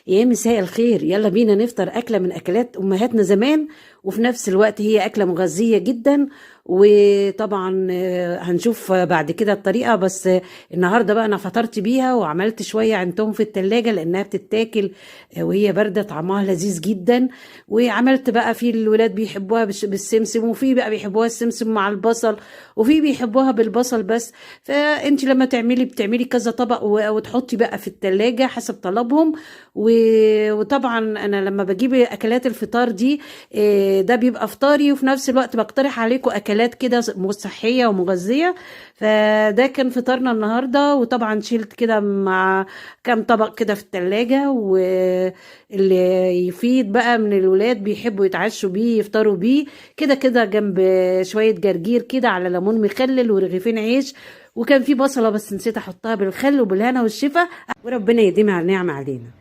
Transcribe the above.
يا مساء الخير، يلا بينا نفطر أكلة من أكلات أمهاتنا زمان، وفي نفس الوقت هي أكلة مغذية جدا. وطبعا هنشوف بعد كده الطريقة. بس النهاردة بقى أنا فطرت بيها وعملت شوية عندهم في التلاجة لأنها بتتاكل وهي باردة، طعمها لذيذ جدا. وعملت بقى في الولاد بيحبوها بالسمسم، وفي بقى بيحبوها السمسم مع البصل، وفي بيحبوها بالبصل بس. فانت لما بتعملي كذا طبق وتحطي بقى في التلاجة حسب طلبهم. وطبعا انا لما بجيب اكلات الفطار دي ده بيبقى فطاري، وفي نفس الوقت بقترح عليكم اكلات كده صحية ومغذية. فده كان فطارنا النهاردة. وطبعا شلت كده مع كام طبق كده في التلاجة، واللي يفيد بقى من الولاد بيحبوا يتعشوا بيه يفطروا بيه. كده كده جنب شوية جرجير كده على ليمون مخلل ورغيفين عيش. وكان في بصلة بس نسيت احطها بالخل وبالهنا والشفا، وربنا يديمها النعمة علينا.